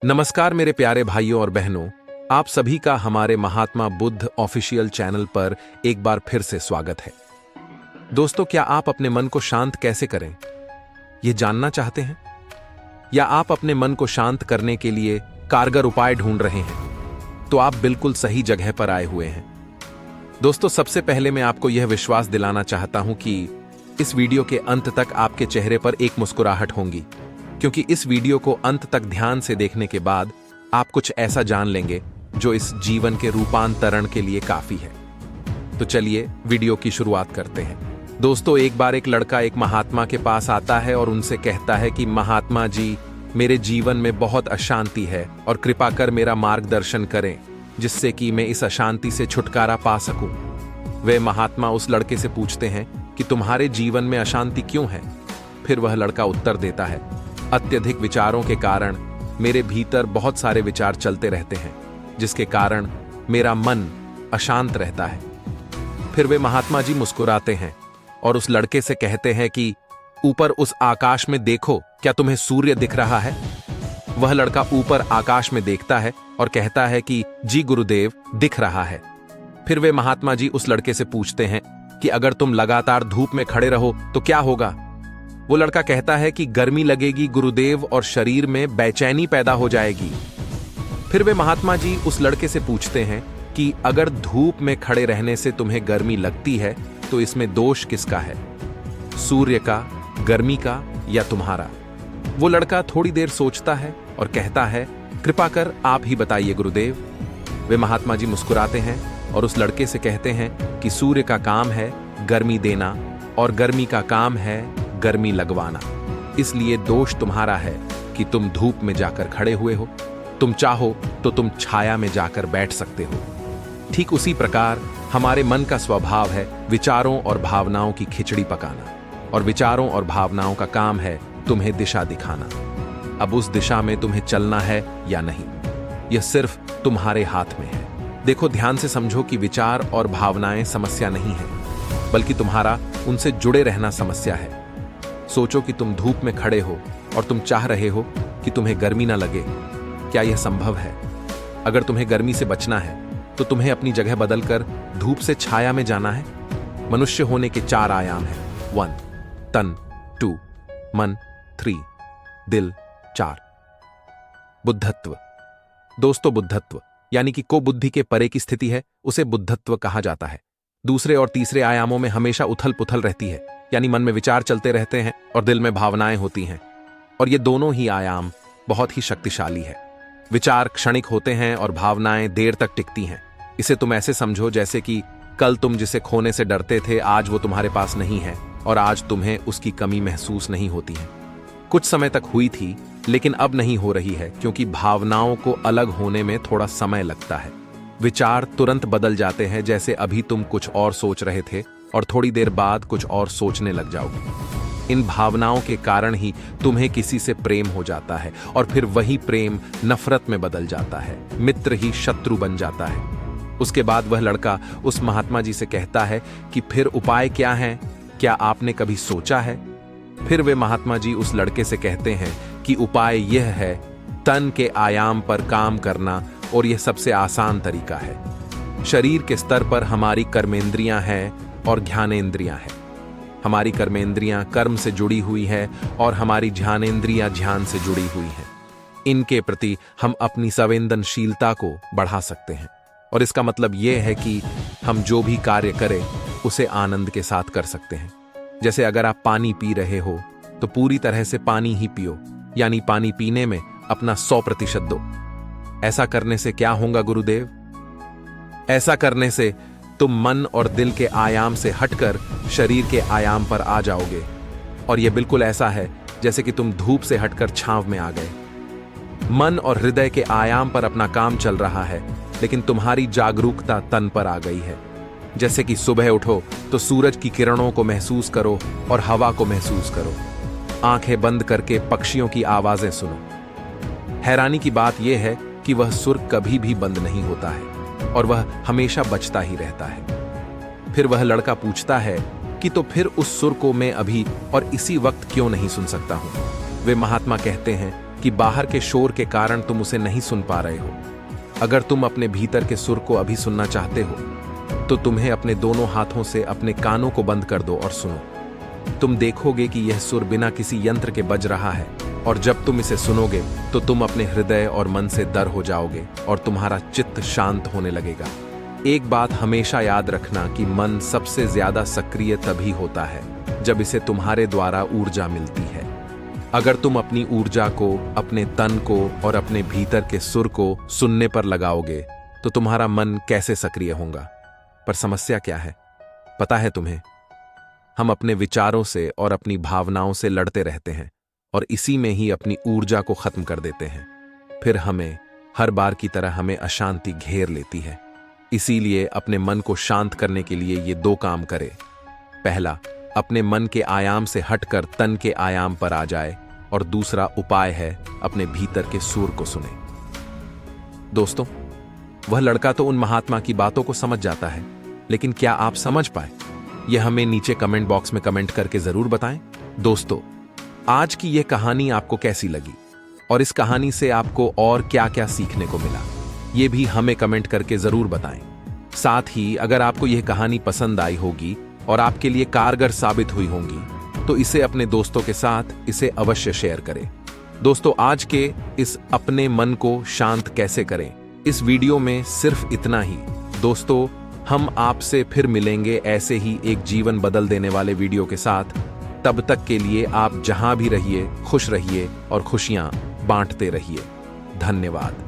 नमस्कार मेरे प्यारे भाइयों और बहनों, आप सभी का हमारे महात्मा बुद्ध ऑफिशियल चैनल पर एक बार फिर से स्वागत है। दोस्तों, क्या आप अपने मन को शांत कैसे करें, यह जानना चाहते हैं? या आप अपने मन को शांत करने के लिए कारगर उपाय ढूंढ रहे हैं? तो आप बिल्कुल सही जगह पर आए हुए हैं। दोस्तों, सबसे पहले मैं आपको यह विश्वास दिलाना चाहता हूं कि इस वीडियो के अंत तक आपके चेहरे पर एक मुस्कुराहट होगी, क्योंकि इस वीडियो को अंत तक ध्यान से देखने के बाद आप कुछ ऐसा जान लेंगे जो इस जीवन के रूपांतरण के लिए काफी है। तो चलिए वीडियो की शुरुआत करते हैं। दोस्तों, एक बार एक लड़का एक महात्मा के पास आता है और उनसे कहता है कि महात्मा जी, मेरे जीवन में बहुत अशांति है और कृपा कर मेरा मार्गदर्शन करें, जिससे कि मैं इस अशांति से छुटकारा पा सकूं। वे महात्मा उस लड़के से पूछते हैं कि तुम्हारे जीवन में अशांति क्यों है? फिर वह लड़का उत्तर देता है, अत्यधिक विचारों के कारण मेरे भीतर बहुत सारे विचार चलते रहते हैं, जिसके कारण मेरा मन अशांत रहता है। फिर वे महात्मा जी मुस्कुराते हैं और उस लड़के से कहते हैं कि ऊपर उस आकाश में देखो, क्या तुम्हें सूर्य दिख रहा है? वह लड़का ऊपर आकाश में देखता है और कहता है कि जी गुरुदेव, दिख रहा है। फिर वे महात्मा जी उस लड़के से पूछते हैं कि अगर तुम लगातार धूप में खड़े रहो तो क्या होगा? वो लड़का कहता है कि गर्मी लगेगी गुरुदेव और शरीर में बेचैनी पैदा हो जाएगी। फिर वे महात्मा जी उस लड़के से पूछते हैं कि अगर धूप में खड़े रहने से तुम्हें गर्मी लगती है तो इसमें दोष किसका है, सूर्य का, गर्मी का या तुम्हारा? वो लड़का थोड़ी देर सोचता है और कहता है, कृपा कर आप ही बताइए गुरुदेव। वे महात्मा जी मुस्कुराते हैं और उस लड़के से कहते हैं कि सूर्य का काम है गर्मी देना और गर्मी का काम है गर्मी लगवाना, इसलिए दोष तुम्हारा है कि तुम धूप में जाकर खड़े हुए हो। तुम चाहो तो तुम छाया में जाकर बैठ सकते हो। ठीक उसी प्रकार हमारे मन का स्वभाव है विचारों और भावनाओं की खिचड़ी पकाना, और विचारों और भावनाओं का काम है तुम्हें दिशा दिखाना। अब उस दिशा में तुम्हें चलना है या नहीं, यह सिर्फ तुम्हारे हाथ में है। देखो, ध्यान से समझो कि विचार और भावनाएं समस्या नहीं है, बल्कि तुम्हारा उनसे जुड़े रहना समस्या है। सोचो कि तुम धूप में खड़े हो और तुम चाह रहे हो कि तुम्हें गर्मी ना लगे। क्या यह संभव है? अगर तुम्हें गर्मी से बचना है तो तुम्हें अपनी जगह बदलकर धूप से छाया में जाना है। मनुष्य होने के 4 आयाम हैं। 1 तन, 2 मन, 3 दिल, 4 बुद्धत्व। दोस्तों, बुद्धत्व यानी कि को बुद्धि के परे की स्थिति है, उसे बुद्धत्व कहा जाता है। दूसरे और तीसरे आयामों में हमेशा उथल पुथल रहती है, यानी मन में विचार चलते रहते हैं और दिल में भावनाएं होती हैं, और ये दोनों ही आयाम बहुत ही शक्तिशाली है। विचार क्षणिक होते हैं और भावनाएं देर तक टिकती हैं। इसे तुम ऐसे समझो जैसे कि कल तुम जिसे खोने से डरते थे, आज वो तुम्हारे पास नहीं है और आज तुम्हें उसकी कमी महसूस नहीं होती है। कुछ समय तक हुई थी, लेकिन अब नहीं हो रही है, क्योंकि भावनाओं को अलग होने में थोड़ा समय लगता है। विचार तुरंत बदल जाते हैं, जैसे अभी तुम कुछ और सोच रहे थे और थोड़ी देर बाद कुछ और सोचने लग जाओगे। इन भावनाओं के कारण ही तुम्हें किसी से प्रेम हो जाता है और फिर वही प्रेम नफरत में बदल जाता है, मित्र ही शत्रु बन जाता है। उसके बाद वह लड़का उस महात्मा जी से कहता है कि फिर उपाय क्या है, क्या आपने कभी सोचा है? फिर वे महात्मा जी उस लड़के से कहते हैं कि उपाय यह है तन के आयाम पर काम करना, और यह सबसे आसान तरीका है। शरीर के स्तर पर हमारी कर्मेंद्रियां हैं और ज्ञानेंद्रियां हैं। हमारी कर्मेंद्रियां कर्म से जुड़ी हुई है और हमारी ज्ञानेंद्रियां ध्यान से जुड़ी हुई हैं। इनके प्रति हम अपनी संवेदनशीलता को बढ़ा सकते हैं, और इसका मतलब यह है कि हम जो भी कार्य करें उसे आनंद के साथ कर सकते हैं। जैसे अगर आप पानी पी रहे हो तो पूरी तरह से पानी ही पियो, यानी पानी पीने में अपना 100% दो। ऐसा करने से क्या होगा गुरुदेव? ऐसा करने से तुम मन और दिल के आयाम से हटकर शरीर के आयाम पर आ जाओगे, और यह बिल्कुल ऐसा है जैसे कि तुम धूप से हटकर छांव में आ गए। मन और हृदय के आयाम पर अपना काम चल रहा है, लेकिन तुम्हारी जागरूकता तन पर आ गई है। जैसे कि सुबह उठो तो सूरज की किरणों को महसूस करो और हवा को महसूस करो। आंखें बंद करके पक्षियों की आवाजें सुनो। हैरानी की बात यह है कि वह सुर कभी भी बंद नहीं होता है और वह हमेशा बजता ही रहता है। फिर वह लड़का पूछता है कि तो फिर उस सुर को मैं अभी और इसी वक्त क्यों नहीं सुन सकता हूं? वे महात्मा कहते हैं कि बाहर के शोर के कारण तुम उसे नहीं सुन पा रहे हो। अगर तुम अपने भीतर के सुर को अभी सुनना चाहते हो तो तुम्हें अपने दोनों हाथों से अपने कानों को बंद कर दो और सुनो। तुम देखोगे कि यह सुर बिना किसी यंत्र के बज रहा है, और जब तुम इसे सुनोगे तो तुम अपने हृदय और मन से दर हो जाओगे और तुम्हारा चित्त शांत होने लगेगा। एक बात हमेशा याद रखना कि मन सबसे ज्यादा सक्रिय तभी होता है जब इसे तुम्हारे द्वारा ऊर्जा मिलती है। अगर तुम अपनी ऊर्जा को, अपने तन को और अपने भीतर के सुर को सुनने पर लगाओगे तो तुम्हारा मन कैसे सक्रिय होगा। पर समस्या क्या है पता है तुम्हें? हम अपने विचारों से और अपनी भावनाओं से लड़ते रहते हैं और इसी में ही अपनी ऊर्जा को खत्म कर देते हैं। फिर हर बार की तरह हमें अशांति घेर लेती है। इसीलिए अपने मन को शांत करने के लिए ये 2 काम करें। पहला, अपने मन के आयाम से हटकर तन के आयाम पर आ जाए, और दूसरा उपाय है अपने भीतर के सुर को सुने। दोस्तों, वह लड़का तो उन महात्मा की बातों को समझ जाता है, लेकिन क्या आप समझ पाए? यह हमें नीचे कमेंट बॉक्स में कमेंट करके जरूर बताएं। दोस्तों, आज की यह कहानी आपको कैसी लगी और इस कहानी से आपको और क्या-क्या सीखने को मिला, यह भी हमें कमेंट करके जरूर बताएं। साथ ही अगर आपको यह कहानी पसंद आई होगी और आपके लिए कारगर साबित हुई होंगी तो इसे अपने दोस्तों के साथ इसे अवश्य शेयर करें। दोस्तों, आज के इस अपने मन को शांत कैसे करें इस वीडियो में सिर्फ इतना ही। दोस्तों, हम आपसे फिर मिलेंगे ऐसे ही एक जीवन बदल देने वाले वीडियो के साथ। तब तक के लिए आप जहां भी रहिए खुश रहिए और खुशियां बांटते रहिए। धन्यवाद।